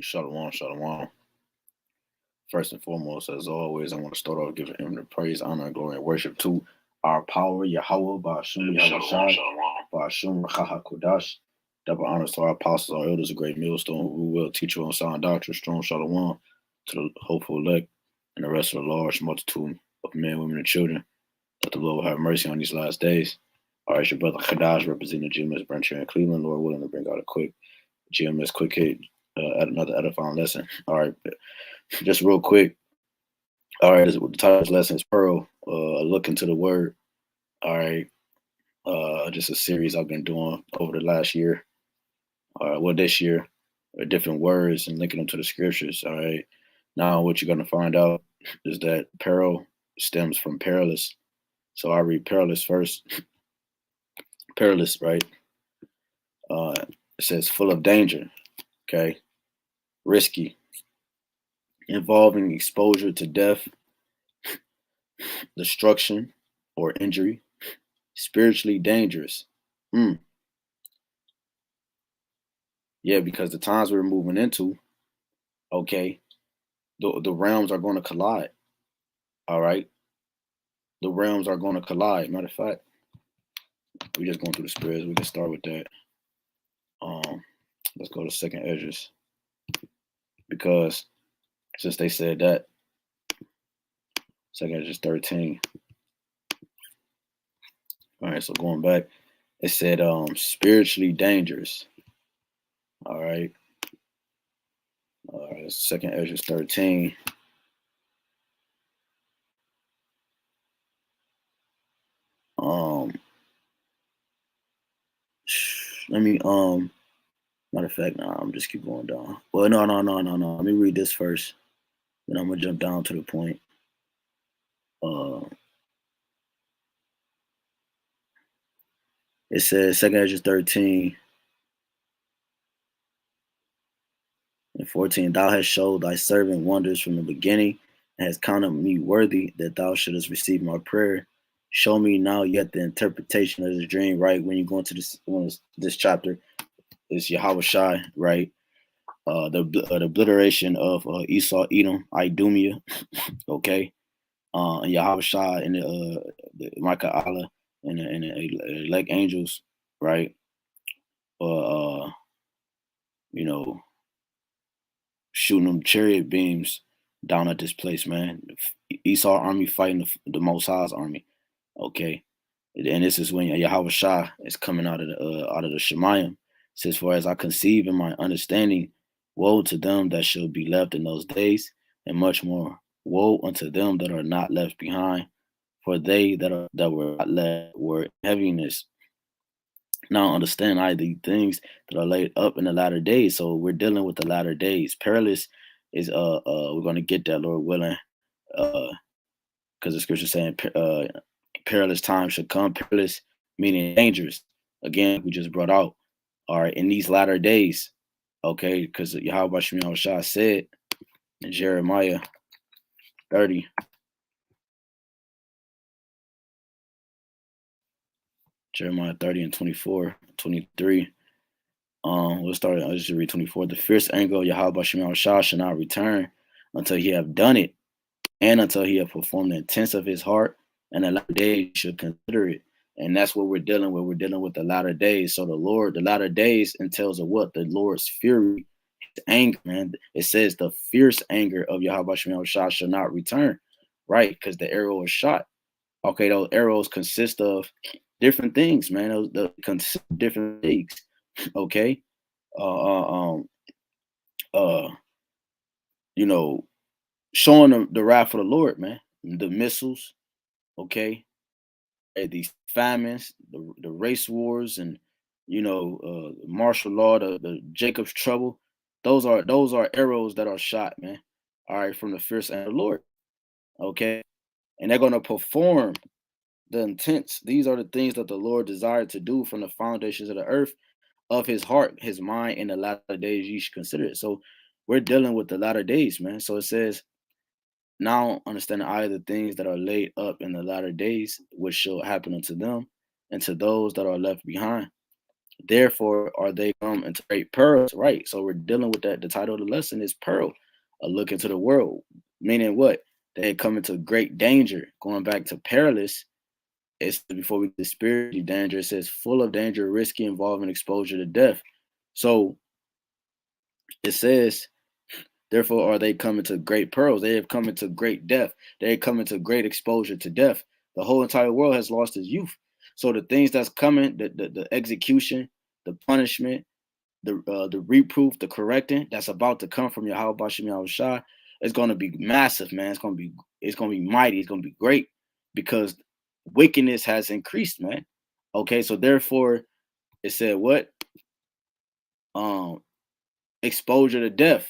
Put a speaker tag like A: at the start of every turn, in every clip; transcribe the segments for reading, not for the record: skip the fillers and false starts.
A: Shalom, shalom. First and foremost, as always, I want to start off giving him the praise, honor, glory, and worship to our power, Yahawah, BAHASHAM, YAHAWASHI, BAHASHAM, HAQADASH. Double honors to our apostles, our elders, a great millstone who will teach you on sound doctrine, strong shalom to the hopeful elect and the rest of the large multitude of men, women, and children. That the Lord will have mercy on these last days. All right, your brother Khadash representing the GMS branch here in Cleveland. Lord willing to bring out a quick GMS quick hit at another edifying lesson. All right, just real quick. All right, the title of this lesson is Peril, a look into the word. All right, just a series I've been doing over the last year. This year, different words and linking them to the scriptures. All right, now what you're going to find out is that peril stems from perilous. So I read perilous first. Perilous, right? It says full of danger, okay, risky, involving exposure to death, destruction, or injury, spiritually dangerous. Yeah, because the times we're moving into, okay, the realms are going to collide. All right, the realms are going to collide. Matter of fact, we're just going through the spirits. We can start with that. Let's go to second Esdras, because since they said that, second Esdras 13. All right, so going back, it said spiritually dangerous. All right. Second Esdras 13. Let me matter of fact, I'm just keep going down. Well, no. Let me read this first. Then I'm gonna jump down to the point. It says second Esdras 13 and 14. Thou hast showed thy servant wonders from the beginning, and hast counted me worthy that thou shouldest receive my prayer. Show me now yet the interpretation of this dream. Right when you go into this chapter, is Yahawashi, right? The obliteration of Esau, Edom, Idumea, okay, and Yahawashi and the Micah Allah and the elect angels, right? Shooting them chariot beams down at this place, man. Esau army fighting the Most High's army, okay. And this is when Yahawashi is coming out of the Shemayim. It says, for as I conceive in my understanding, woe to them that shall be left in those days, and much more woe unto them that are not left behind, for they that were not left were in heaviness. Now understand the things that are laid up in the latter days. So we're dealing with the latter days. Perilous is we're gonna get that, Lord willing, because the scripture saying perilous times should come. Perilous meaning dangerous. Again, we just brought out. All right, in these latter days, okay, because Yahawashi said in Jeremiah 30. Jeremiah 30 and 24, 23. Let's start. I'll just read 24. The fierce anger of Yahawashi shall not return until he have done it, and until he have performed the intents of his heart, and the latter days should consider it. And that's what we're dealing with. We're dealing with the latter days. So the latter days entails of what? The Lord's fury, his anger, man. It says the fierce anger of Yahawashi shall not return, right? Because the arrow is shot. Okay, those arrows consist of different things, man. Those consist of different things. Okay. Showing them the wrath of the Lord, man. The missiles, okay, these famines, the race wars, and martial law, the Jacob's trouble. Those are arrows that are shot, man. All right, from the fierce and the Lord, okay, and they're gonna perform the intents. These are the things that the Lord desired to do from the foundations of the earth, of his heart, his mind. In the latter days, you should consider it. So we're dealing with the latter days, man. So it says, now understand the things that are laid up in the latter days, which shall happen unto them and to those that are left behind. Therefore are they come into great perils, right? So we're dealing with that. The title of the lesson is Peril, a look into the world. Meaning what? They come into great danger. Going back to perilous, it's before we get spiritually danger, it says full of danger, risky, involving exposure to death. So it says, therefore are they coming to great perils. They have come into great death. They have come into great exposure to death. The whole entire world has lost its youth. So the things that's coming, the execution, the punishment, the reproof, the correcting that's about to come from YAHWASHI, it's going to be massive, man. It's going to be mighty. It's going to be great because wickedness has increased, man. Okay, so therefore it said what? Um, exposure to death.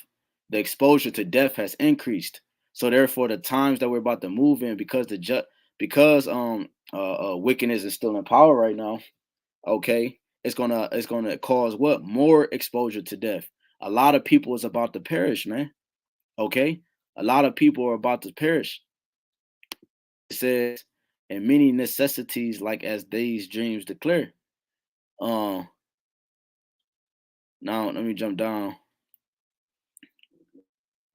A: The exposure to death has increased. So therefore, the times that we're about to move in, because because wickedness is still in power right now. Okay, it's gonna cause what? More exposure to death. A lot of people is about to perish, man. Okay, a lot of people are about to perish. It says, and many necessities, like as these dreams declare. Um, now let me jump down.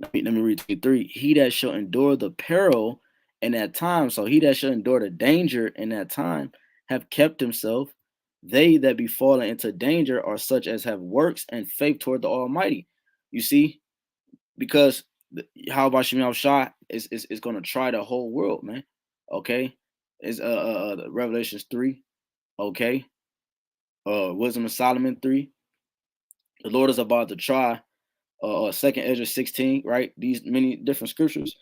A: Let me read 23. He that shall endure the peril in that time, so he that shall endure the danger in that time, have kept himself. They that be fallen into danger are such as have works and faith toward the Almighty. You see, because how about Shemal Shah is going to try the whole world, man. Okay, is Revelations 3. Okay, Wisdom of Solomon 3. The Lord is about to try Second Ezra 16, right? These many different scriptures.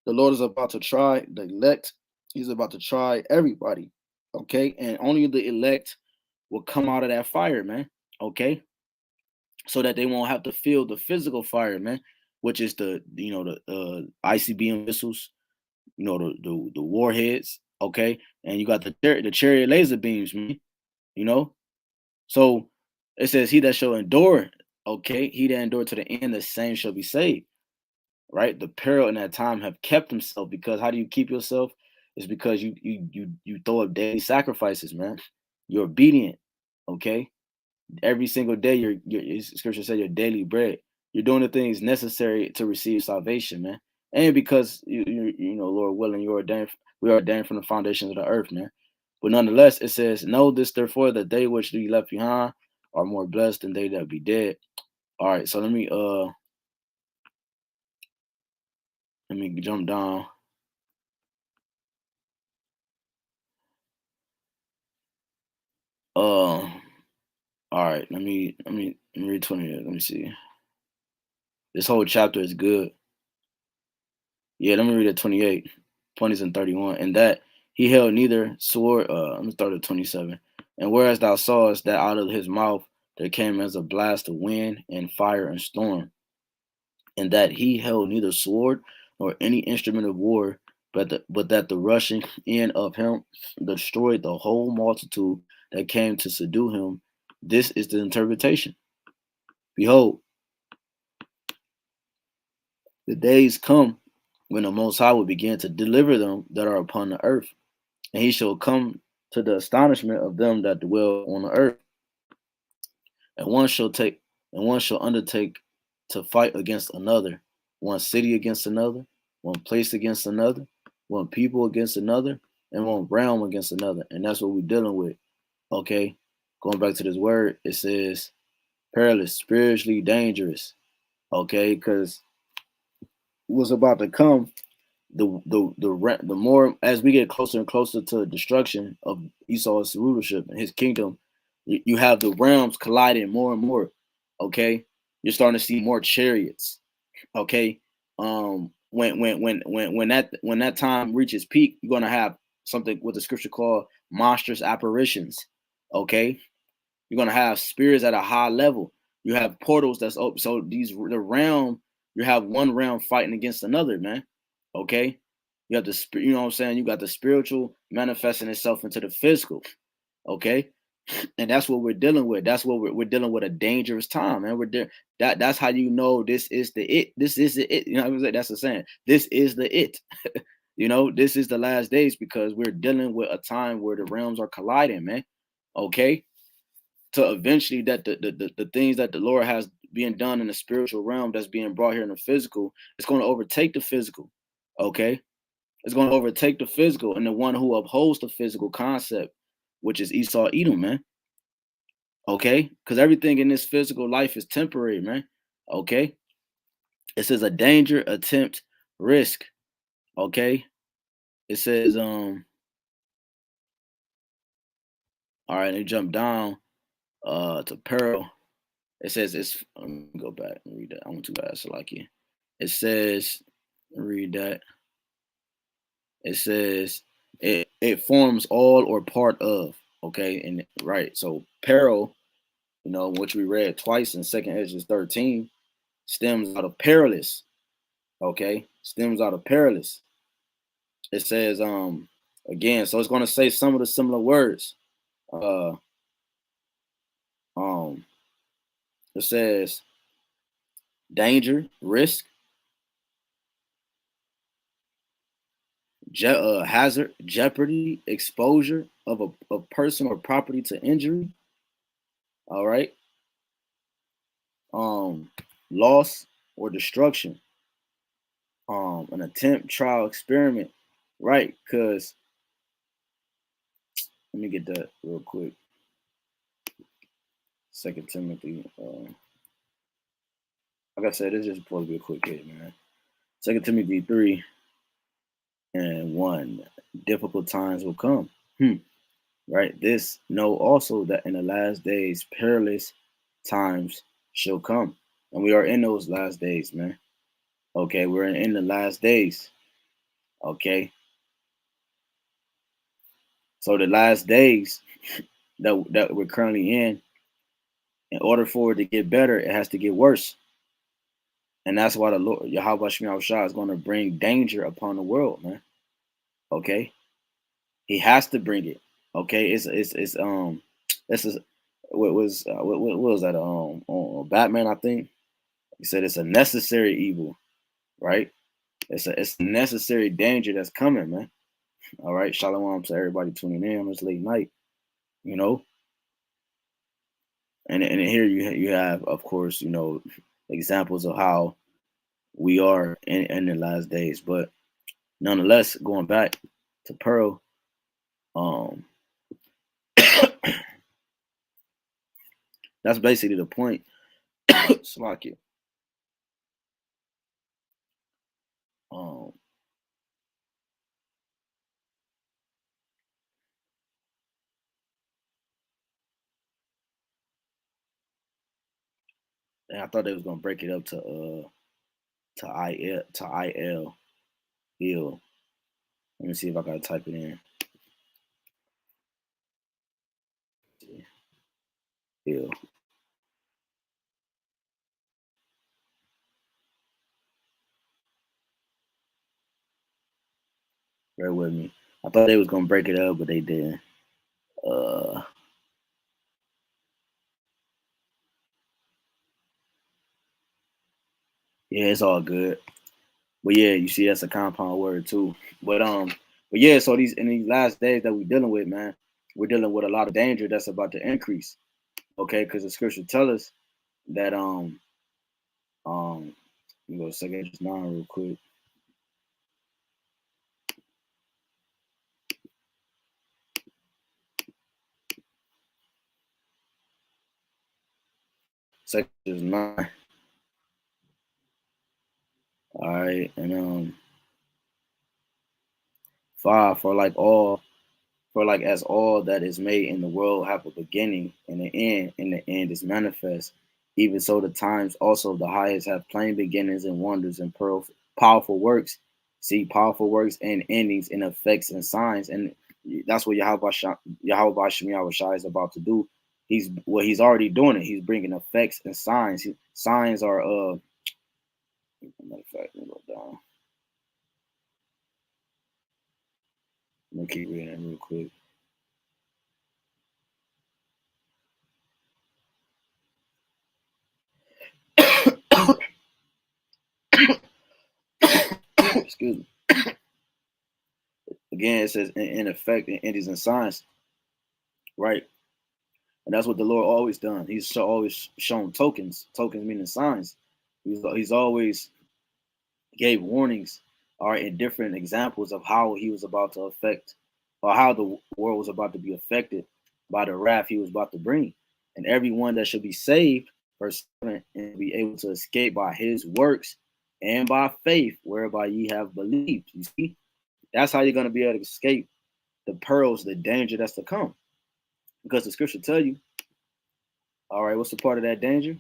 A: The Lord is about to try the elect. He's about to try everybody. Okay, and only the elect will come out of that fire, man. Okay, so that they won't have to feel the physical fire, man, which is the the ICBM missiles, the warheads. Okay, and you got the chariot laser beams, man. You know, so it says, "He that shall endure." Okay, he that endure to the end, the same shall be saved. Right? The peril in that time have kept himself, because how do you keep yourself? It's because you throw up daily sacrifices, man. You're obedient. Okay, every single day scripture says your daily bread. You're doing the things necessary to receive salvation, man. And because Lord willing, we are ordained from the foundations of the earth, man. But nonetheless, it says, know this therefore, that they which be left behind are more blessed than they that be dead. All right, so let me jump down. All right, let me read 20. Let me see. This whole chapter is good. Yeah, let me read it 28, 20s and 31. And that he held neither sword, let me start at 27. And whereas thou sawest that out of his mouth there came as a blast of wind and fire and storm, and that he held neither sword nor any instrument of war, but that the rushing in of him destroyed the whole multitude that came to subdue him. This is the interpretation. Behold, the days come when the Most High will begin to deliver them that are upon the earth, and he shall come to the astonishment of them that dwell on the earth. And one shall undertake to fight against another, one city against another, one place against another, one people against another, and one realm against another. And that's what we're dealing with. Okay. Going back to this word, it says perilous, spiritually dangerous. Okay, because what's about to come, the more as we get closer and closer to the destruction of Esau's rulership and his kingdom, you have the realms colliding more and more. Okay, you're starting to see more chariots. Okay, when that time reaches peak, you're gonna have something what the scripture called monstrous apparitions. Okay, you're gonna have spirits at a high level. You have portals that's open. So the realm, you have one realm fighting against another, man. Okay, you have the you know what I'm saying. You got the spiritual manifesting itself into the physical. Okay, and that's what we're dealing with. That's what we're dealing with, a dangerous time, man. That's how you know this is the it. This is the it. You know what I'm saying? That's the saying. This is the it. This is the last days, because we're dealing with a time where the realms are colliding, man. Okay. to eventually that the things that the Lord has being done in the spiritual realm that's being brought here in the physical, it's going to overtake the physical. Okay, it's going to overtake the physical, and the one who upholds the physical concept, which is Esau Edom, man. Okay, because everything in this physical life is temporary, man. Okay, it says a danger, attempt, risk. Okay, it says all right, let me jump down to Peril. It says it's let me go back and read that. I went too fast, so like you. It says read that. It says it forms all or part of. Okay, and right. So Peril, you know, which we read twice in Second Ezra 13, stems out of perilous. Okay, stems out of perilous. It says again, so it's gonna say some of the similar words. Uh um it says danger, risk, hazard, jeopardy, exposure of a person or property to injury. All right. Loss or destruction. An attempt, trial, experiment. Right, because let me get that real quick. Second Timothy. Like I said, it's just supposed to be a quick hit, man. Second Timothy 3:1. Difficult times will come. Right. This know also that in the last days perilous times shall come. And we are in those last days, man. Okay, we're in the last days. Okay. So the last days that we're currently in order for it to get better, it has to get worse. And that's why the Lord Rawchaa is going to bring danger upon the world, man. Okay. He has to bring it. Okay. It's this is what was that on Batman, I think. He said it's a necessary evil, right? It's a necessary danger that's coming, man. All right. Shalom to everybody tuning in on this late night, you know. And here you have, of course, you know, examples of how we are in the last days. But nonetheless, going back to Peril, that's basically the point. Slack it. Um, and I thought they was gonna break it up to IL ill. Let me see if I gotta type it in. Ill. Bear with me. I thought they was gonna break it up, but they didn't. Uh, yeah, it's all good. But yeah, you see, that's a compound word too. But yeah, so these in these last days that we're dealing with, man, we're dealing with a lot of danger that's about to increase. Okay, because the scripture tell us that let me go to second just now real quick. Second is 9. All right, and 5 for like as all that is made in the world have a beginning and an end, and the end is manifest. Even so, the times also of the highest have plain beginnings and wonders and powerful works. See, powerful works and endings and effects and signs, and that's what Yahawah is about to do. He's already doing it. He's bringing effects and signs. Signs are matter of fact, let me go down. Let me keep reading it real quick. Excuse me. Again, it says in effect and endings and signs, right? And that's what the Lord always done. He's always shown tokens. Tokens meaning signs. He's always gave warnings, all right, and different examples of how he was about to affect, or how the world was about to be affected by the wrath he was about to bring. And everyone that should be saved, verse 7, and be able to escape by his works and by faith, whereby ye have believed. You see, that's how you're going to be able to escape the perils, the danger that's to come. Because the scripture tell you, all right, what's the part of that danger?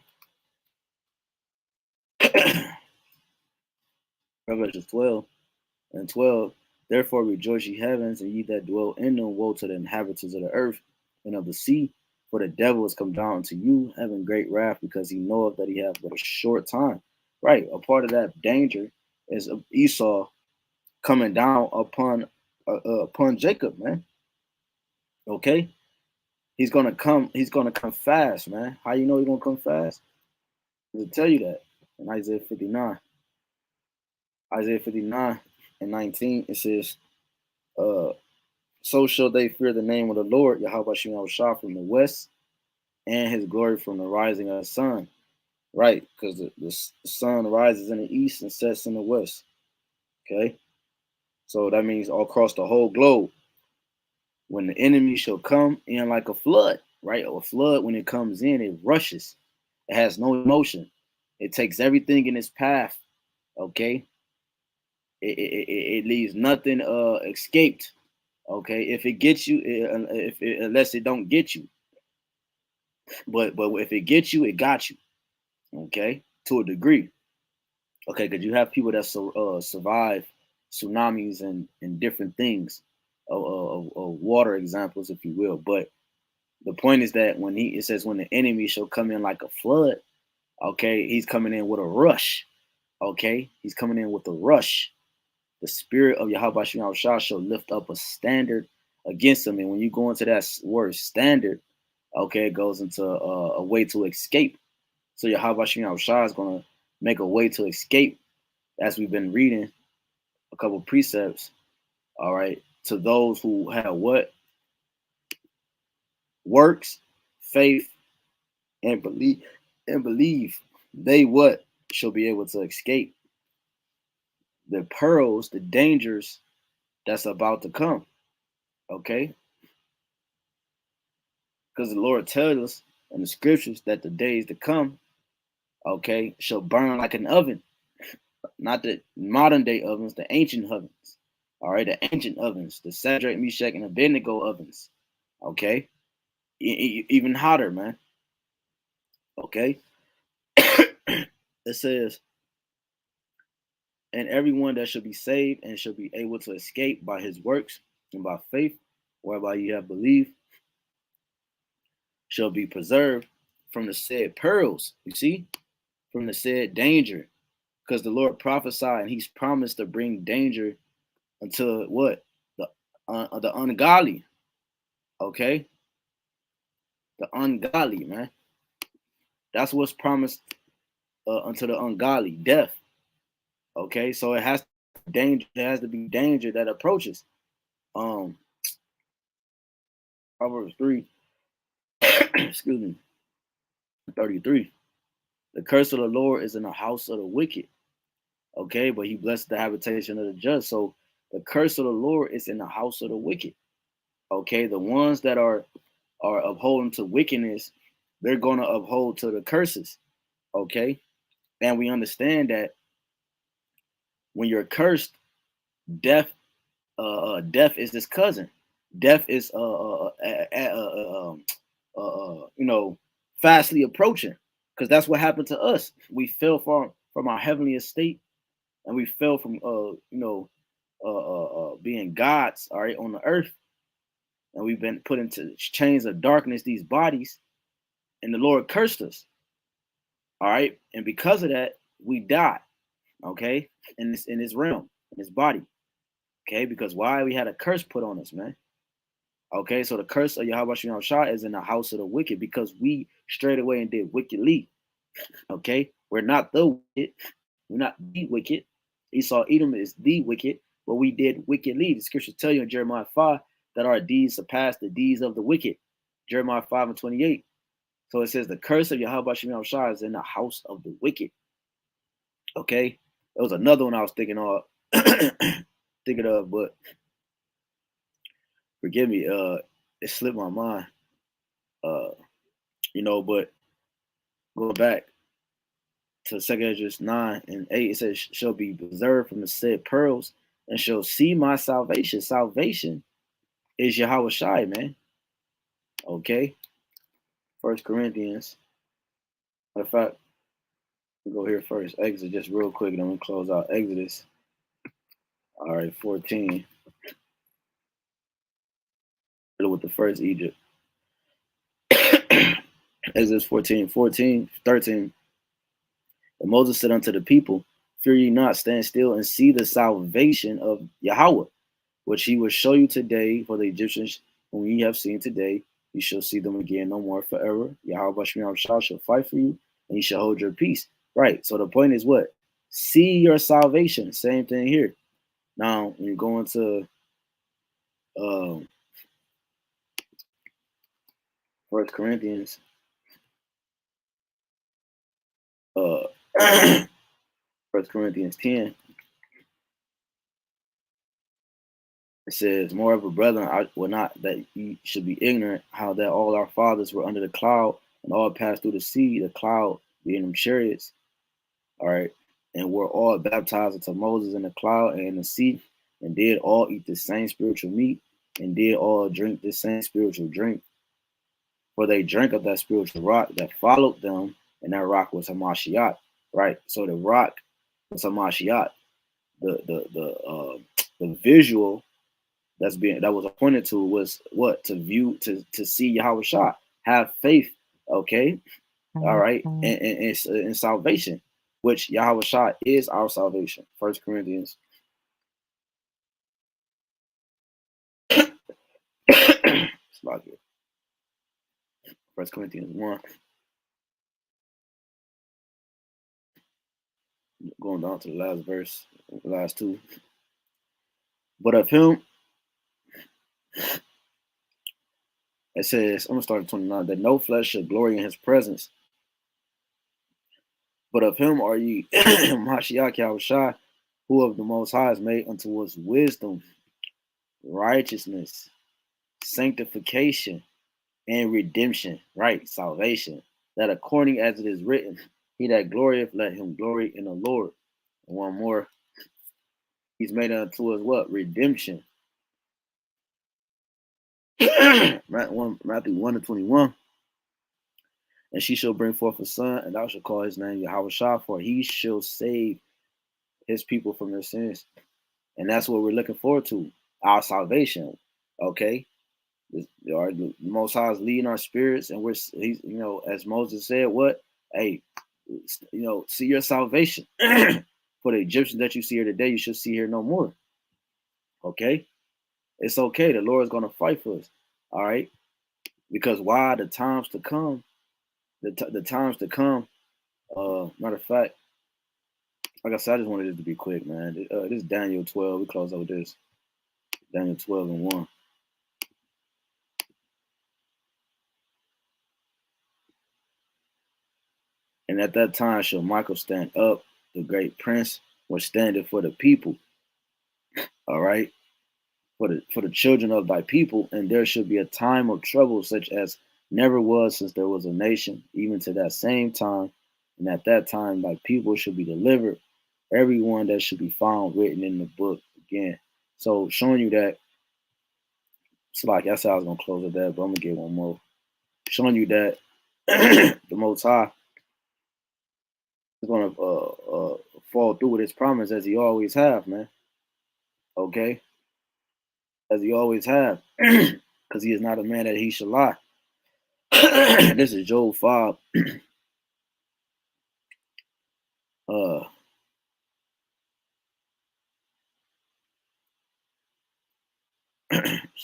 A: Revelation 12 and 12. Therefore rejoice ye heavens, and ye that dwell in them. Woe to the inhabitants of the earth and of the sea, for the devil is come down to you, having great wrath, because he knoweth that he hath but a short time. Right, a part of that danger is Esau coming down upon Jacob, man. Okay, he's gonna come. He's gonna come fast, man. How you know he's gonna come fast? I'll tell you that in Isaiah 59. Isaiah 59 and 19, it says, so shall they fear the name of the Lord, YAHWASHI from the west, and his glory from the rising of the sun. Right, because the sun rises in the east and sets in the west. Okay, so that means all across the whole globe, when the enemy shall come in like a flood, right? A flood, when it comes in, it rushes. It has no emotion. It takes everything in its path. Okay, it leaves nothing escaped. Okay, if it gets you, unless it don't get you, but if it gets you, it got you. Okay, to a degree. Okay, because you have people that survive tsunamis and different things, of water examples, if you will. But the point is that when it says when the enemy shall come in like a flood, okay, he's coming in with a rush. Okay, he's coming in with a rush. The spirit of Yahawah shall lift up a standard against him. And when you go into that word standard, okay, it goes into a way to escape. So Yahawah is going to make a way to escape, as we've been reading a couple of precepts, all right, to those who have what? Works, faith, and believe they what? Shall be able to escape the perils, the dangers that's about to come. Okay? Because the Lord tells us in the scriptures that the days to come, okay, shall burn like an oven. Not the modern day ovens, the ancient ovens. All right, the ancient ovens, the Shadrach, Meshach, and Abednego ovens. Okay? Even hotter, man. Okay? It says, and everyone that shall be saved and shall be able to escape by his works and by faith, whereby you have believed, shall be preserved from the said perils. You see, from the said danger, because the Lord prophesied and he's promised to bring danger unto what? The ungodly. Okay, the ungodly, man. That's what's promised unto the ungodly, death. Okay, so it has danger. There has to be danger that approaches. Proverbs 3, excuse me, 33. The curse of the Lord is in the house of the wicked. Okay, but he blessed the habitation of the just. So the curse of the Lord is in the house of the wicked. Okay, the ones that are upholding to wickedness, they're going to uphold to the curses. Okay, and we understand that when you're cursed, death, death is this cousin. Death is fastly approaching, because that's what happened to us. We fell from our heavenly estate, and we fell from being gods, all right, on the earth, and we've been put into chains of darkness, these bodies, and the Lord cursed us, all right, and because of that, we die, okay, in this realm, in this body, okay, because why? We had a curse put on us, man. Okay, so the curse of Yahawah is in the house of the wicked, because we strayed away and did wickedly. Okay, we're not the wicked, we're not the wicked. Esau, Edom is the wicked, but we did wickedly. The scriptures tell you in Jeremiah 5 that our deeds surpass the deeds of the wicked. Jeremiah 5:28. So it says the curse of Yahawashi is in the house of the wicked. Okay, there was another one I was thinking of, but forgive me, it slipped my mind. But go back to 2 Ezra 9:8, it says, shall be preserved from the said pearls and shall see my salvation. Salvation is Yahawashi, man. Okay. 1 Corinthians. Matter of fact, we'll go here first. Exodus, just real quick, and then we'll close out Exodus. All right, 14. With the first Egypt. Exodus 13. And Moses said unto the people, fear ye not, stand still and see the salvation of Yahweh, which he will show you today. For the Egyptians whom ye have seen today, you shall see them again no more forever. Yahweh shall fight for you, and you shall hold your peace. Right. So the point is what? See your salvation. Same thing here. Now, when you go into 1 Corinthians, 1 Corinthians 10, it says, moreover, brethren, I will not that ye should be ignorant how that all our fathers were under the cloud and all passed through the sea, the cloud being them chariots. All right. And were all baptized into Moses in the cloud and in the sea, and did all eat the same spiritual meat, and did all drink the same spiritual drink. For they drank of that spiritual rock that followed them, and that rock was Hamashiach. Right. So the rock was Hamashiach. The visual that was appointed to was what? To view, to see Yahawashi, have faith. Okay. All right. And salvation, which Yahawashi is our salvation. 1 Corinthians. 1 Corinthians 1. Going down to the last verse, last two. But of him, it says, I'm gonna start at 29, that no flesh should glory in his presence. But of him are ye Mashiach Yahawashi, who of the Most High is made unto us wisdom, righteousness, sanctification, and redemption, right? Salvation. That according as it is written, he that glorieth, let him glory in the Lord. And one more, he's made unto us what? Redemption. Matthew 1:21. And she shall bring forth a son, and thou shalt call his name Yahawashi, for he shall save his people from their sins. And that's what we're looking forward to, our salvation. Okay. The Most High is leading our spirits, and he's, as Moses said, what? Hey, see your salvation. For the Egyptians that you see here today, you should see here no more. Okay? It's okay. The Lord is going to fight for us. All right? Because why? The times to come, the times to come, matter of fact, like I said, I just wanted it to be quick, man. This is Daniel 12. We close out with this. Daniel 12:1. And at that time shall Michael stand up, the great prince, was standing for the people. All right. For the children of thy people, and there should be a time of trouble such as never was since there was a nation, even to that same time. And at that time thy people should be delivered, everyone that should be found written in the book. Again, so showing you that, it's like I said I was gonna close with that, but I'm gonna get one more. Showing you that the Most High is gonna fall through with his promise as he always have, man. Okay, as he always have, because he is not a man that he should lie. This is Job 5.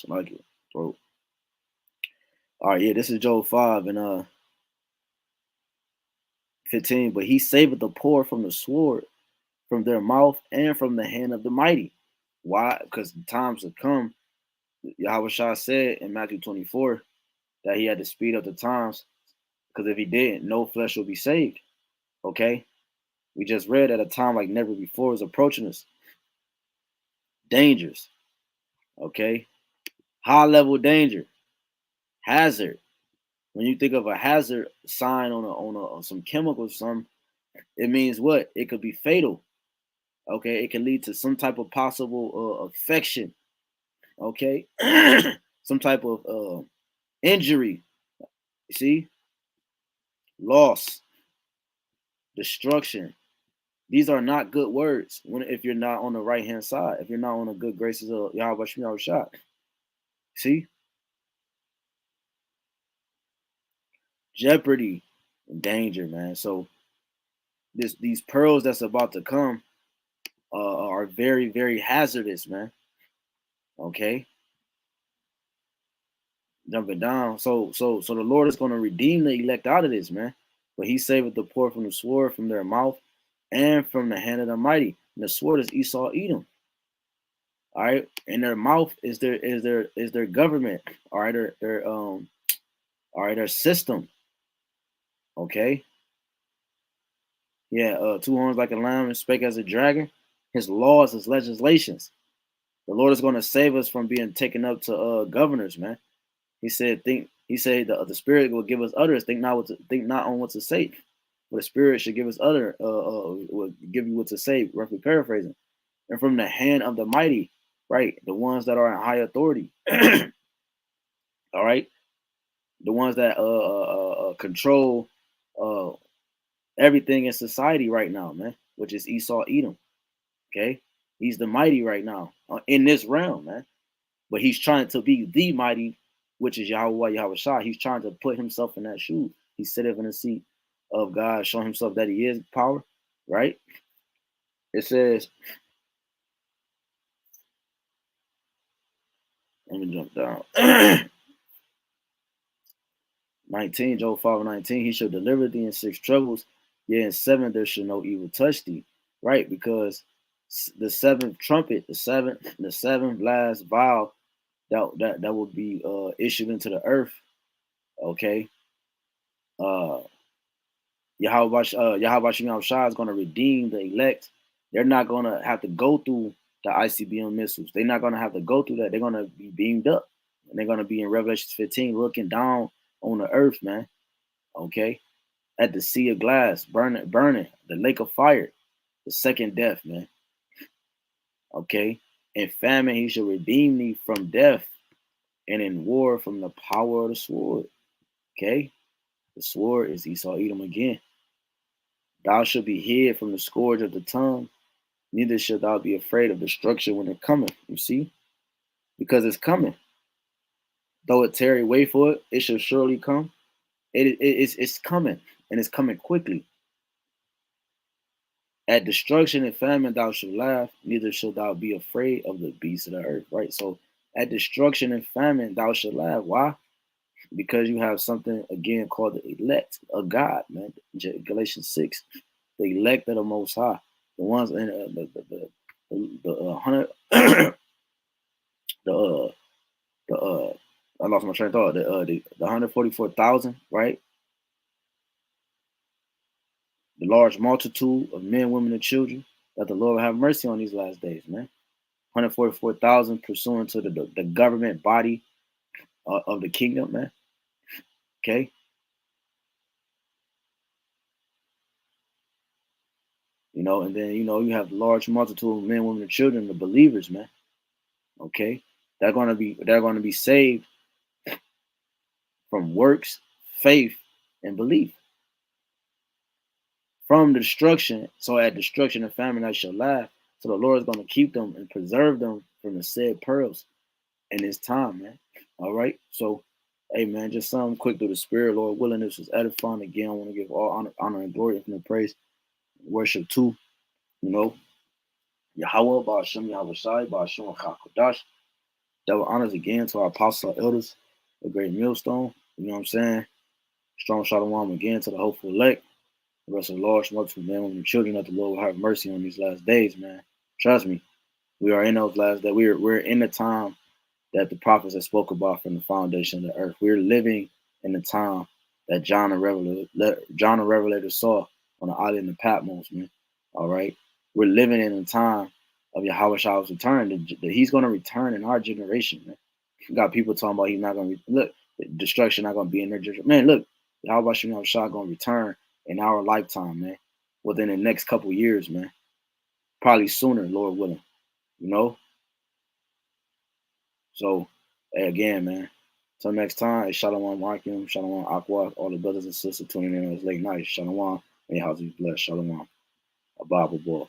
A: Like it, bro. All right, yeah, this is Job 5 and 15. But he saveth the poor from the sword, from their mouth, and from the hand of the mighty. Why? Because the times have come. Yahawashi said in Matthew 24, that he had to speed up the times, because if he didn't, no flesh will be saved. Okay? We just read at a time like never before is approaching us. Dangerous. Okay? High level danger. Hazard. When you think of a hazard sign on some chemicals, it means what? It could be fatal. Okay, it can lead to some type of possible affection. Okay, some type of injury. You see, loss, destruction. These are not good words if you're not on the right hand side. If you're not on the good graces of Rawchaa. See, jeopardy, and danger, man. So these pearls that's about to come are very, very hazardous, man. Okay, jumping down. So the Lord is going to redeem the elect out of this, man. But He saveth the poor from the sword, from their mouth, and from the hand of the mighty. And the sword is Esau, Edom. All right, and their mouth is their government. All right, their system. Okay. Yeah, two horns like a lamb and spake as a dragon. His laws, his legislations. The Lord is going to save us from being taken up to governors, man. He said, the Spirit will give us utterance. Think not on what to say, but the Spirit should give us will give you what to say. Roughly paraphrasing, and from the hand of the mighty, right? The ones that are in high authority. All right, the ones that control everything in society right now, man. Which is Esau, Edom. Okay, he's the mighty right now in this realm, man. But he's trying to be the mighty, which is YAHAWAH, YAHAWASHI. He's trying to put himself in that shoe. He's sitting in the seat of God, showing himself that he is power, right? It says, let me jump down. 19, Job 5:19, he shall deliver thee in 6 troubles, yea, in 7 there shall no evil touch thee, right? Because the 7th trumpet, the seventh last vial that will be issued into the earth, okay? YAHAWASHI is going to redeem the elect. They're not going to have to go through the ICBM missiles. They're not going to have to go through that. They're going to be beamed up. And they're going to be in Revelation 15 looking down on the earth, man. Okay? At the sea of glass, burning, the lake of fire, the second death, man. Okay? In famine, he shall redeem thee from death, and in war from the power of the sword. Okay? The sword is Esau, Edom again. Thou shalt be hid from the scourge of the tongue, neither shalt thou be afraid of destruction when it cometh. You see? Because it's coming. Though it tarry, wait for it, it shall surely come. It's coming, and it's coming quickly. At destruction and famine thou shalt laugh, neither shalt thou be afraid of the beasts of the earth. Right? So at destruction and famine thou shalt laugh. Why? Because you have something again called the elect of God, man. Galatians 6. The elect of the Most High, the ones in the hundred, I lost my train of thought. The 144,000, right? The large multitude of men, women, and children that the Lord will have mercy on these last days, man. 144,000 pursuant to the government body of the kingdom, man. Okay. And then you have the large multitude of men, women, and children, the believers, man. Okay, they're gonna be saved from works, faith, and belief. From the destruction, so at destruction and famine I shall laugh. So the Lord is gonna keep them and preserve them from the said pearls in this time, man. All right, so hey, man, just something quick through the Spirit, Lord willing. This was edifying. Again, I want to give all honor, and glory, and praise, worship too. Yahawah, BAHASHAM, YAHAWASHI, BAHASHAM, HAQADASH. Double honors again to our apostles, our elders, the great millstone. You know what I'm saying? Strong shalom again to the hopeful elect. The rest of the large multitude men, women, and children that the Lord will have mercy on these last days, man. Trust me, we are in those last days. We're in the time that the prophets have spoke about from the foundation of the earth. We're living in the time that John the Revelator saw on the island of Patmos, man. All right. We're living in the time of Yahawah's return. That he's going to return in our generation, man. You got people talking about he's not going to look, destruction not going to be in their generation. Man, look, Yahawah going to return in our lifetime, man. Within the next couple years, man. Probably sooner, Lord willing. You know? So, hey, again, man. Till next time, it's Shalom Markim, Shalom Aqua, all the brothers and sisters tuning in on this late night. Shalom. May your house be blessed. Shalom. A Bible boy.